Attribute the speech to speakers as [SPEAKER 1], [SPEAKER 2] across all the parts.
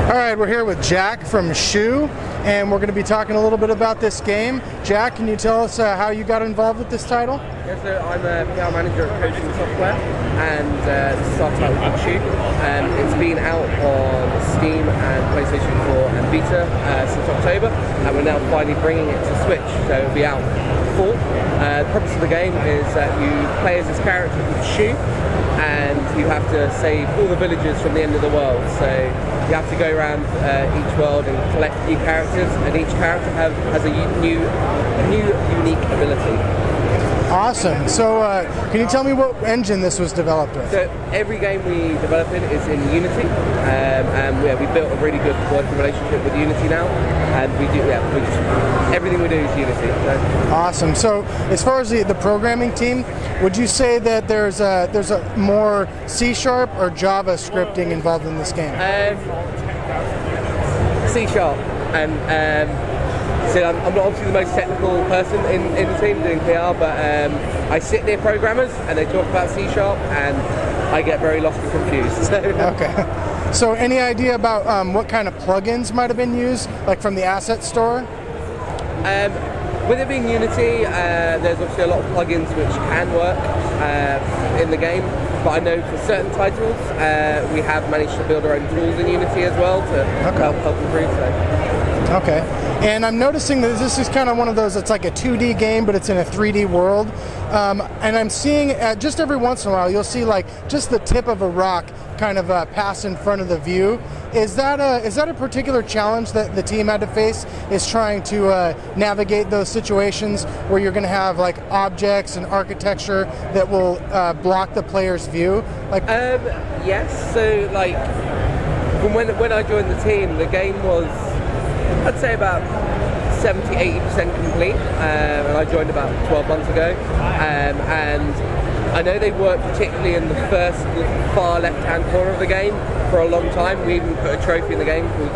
[SPEAKER 1] All right, we're here with Jack from Shoe, and we're going to be talking a little bit about this game. Jack, can you tell us how you got involved with this title?
[SPEAKER 2] Yeah, so I'm a PR manager at Coaching Software, and this started out with Shoe. It's been out on Steam and PlayStation 4 and Vita since October, and we're now finally bringing it to Switch, so it'll be out fall. The purpose of the game is that you play as this character called Shoe, and you have to save all the villagers from the end of the world. So you have to go around each world and collect new characters, and each character has a new unique ability.
[SPEAKER 1] Awesome. So can you tell me what engine this was developed with?
[SPEAKER 2] So every game we develop in is in Unity, and we built a really good working relationship with Unity now, and everything we do is Unity. So.
[SPEAKER 1] Awesome. So as far as the programming team, would you say that there's a more C# or Java scripting involved in this game?
[SPEAKER 2] C#, and so I'm not obviously the most technical person in the team doing PR, but I sit near programmers and they talk about C# and I get very lost and confused. So.
[SPEAKER 1] Okay. So any idea about what kind of plugins might have been used, like from the asset store?
[SPEAKER 2] With it being Unity, there's obviously a lot of plugins which can work in the game, but I know for certain titles we have managed to build our own tools in Unity as well to help improve. So.
[SPEAKER 1] Okay. And I'm noticing that this is kind of one of those, it's like a 2D game, but it's in a 3D world. And I'm seeing, just every once in a while, you'll see like just the tip of a rock kind of pass in front of the view. Is that a particular challenge that the team had to face, is trying to navigate those situations where you're going to have like objects and architecture that will block the player's view? Like,
[SPEAKER 2] yes. So like, when I joined the team, the game was, I'd say about 70-80% complete, and I joined about 12 months ago, and I know they worked particularly in the first far left-hand corner of the game for a long time. We even put a trophy in the game called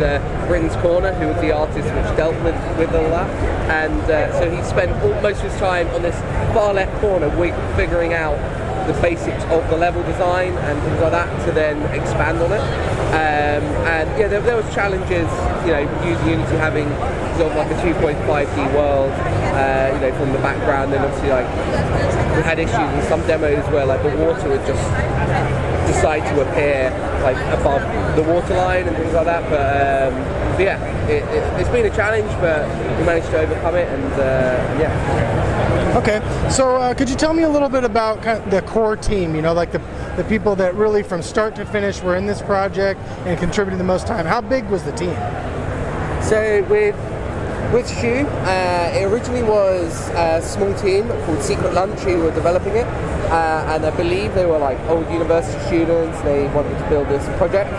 [SPEAKER 2] Bryn's Corner, who was the artist which dealt with all that, and so he spent most of his time on this far left corner figuring out the basics of the level design and things like that to then expand on it. And yeah, there was challenges, using Unity, having sort of like a 2.5D world, from the background, and obviously like we had issues in some demos where like the water would just decide to appear like above the waterline and things like that. But yeah, it's been a challenge, but we managed to overcome it, and yeah.
[SPEAKER 1] Okay, so could you tell me a little bit about kind of the core team, like the people that really from start to finish were in this project and contributed the most time? How big was the team?
[SPEAKER 2] So with Shoe, it originally was a small team called Secret Lunch who were developing it, and I believe they were like old university students. They wanted to build this project,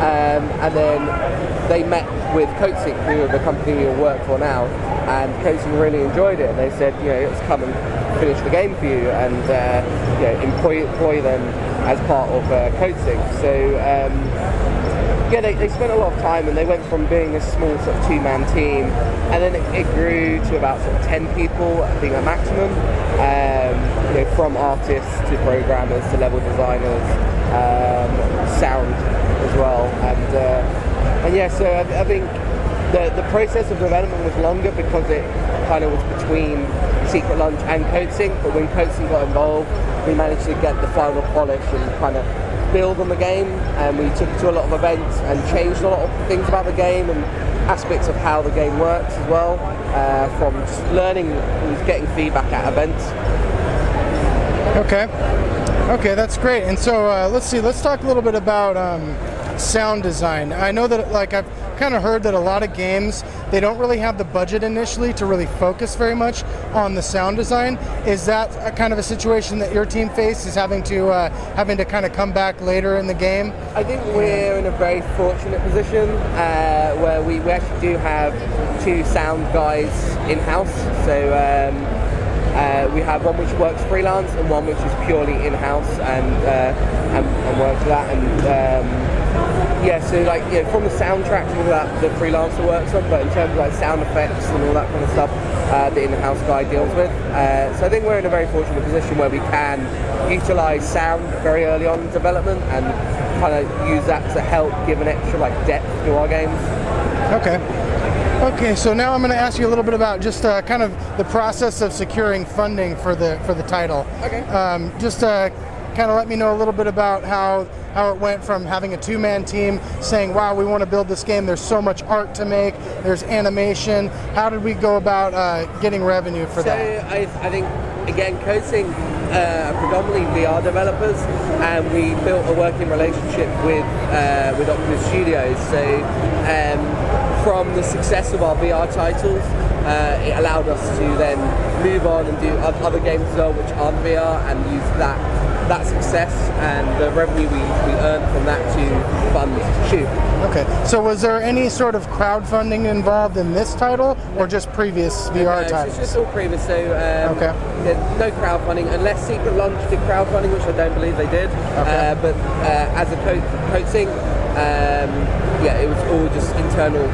[SPEAKER 2] and then they met with CodeSync, who are the company we work for now, and CodeSync really enjoyed it, and they said, let's come and finish the game for you, and employ them as part of CodeSync. So yeah, they spent a lot of time, and they went from being a small sort of two-man team, and then it grew to about sort of 10 people being a maximum, from artists to programmers to level designers, sound as well, and yeah, so I think the process of development was longer because it kind of was between Secret Lunch and CodeSync, but when CodeSync got involved, we managed to get the final polish and kind of build on the game, and we took it to a lot of events and changed a lot of things about the game and aspects of how the game works as well, from just learning and getting feedback at events.
[SPEAKER 1] Okay, that's great. And so let's talk a little bit about sound design. I know that I've kind of heard that a lot of games, they don't really have the budget initially to really focus very much on the sound design. Is that a kind of a situation that your team faces, having to kind of come back later in the game?
[SPEAKER 2] I think we're in a very fortunate position where we actually do have two sound guys in-house. So we have one which works freelance and one which is purely in-house and works that. And yeah, so from the soundtrack and all that, the freelancer works on, but in terms of sound effects and all that kind of stuff, the in-house guy deals with. So I think we're in a very fortunate position where we can utilise sound very early on in development and kind of use that to help give an extra like depth to our games.
[SPEAKER 1] Okay, so now I'm going to ask you a little bit about just kind of the process of securing funding for the title.
[SPEAKER 2] Okay.
[SPEAKER 1] Just kind of let me know a little bit about how it went from having a two-man team saying, wow, we want to build this game, there's so much art to make, there's animation. How did we go about getting revenue for that?
[SPEAKER 2] So I think, again, coaching predominantly VR developers, and we built a working relationship with Oculus Studios. So from the success of our VR titles, it allowed us to then move on and do other games as well which aren't VR, and use that success and the revenue we earned from that to fund Shoot.
[SPEAKER 1] Okay, so was there any sort of crowdfunding involved in this title, or just previous VR titles?
[SPEAKER 2] It's just all previous, so no crowdfunding, unless Secret Launch did crowdfunding, which I don't believe they did.
[SPEAKER 1] Okay.
[SPEAKER 2] But as a coaching, it was all just internal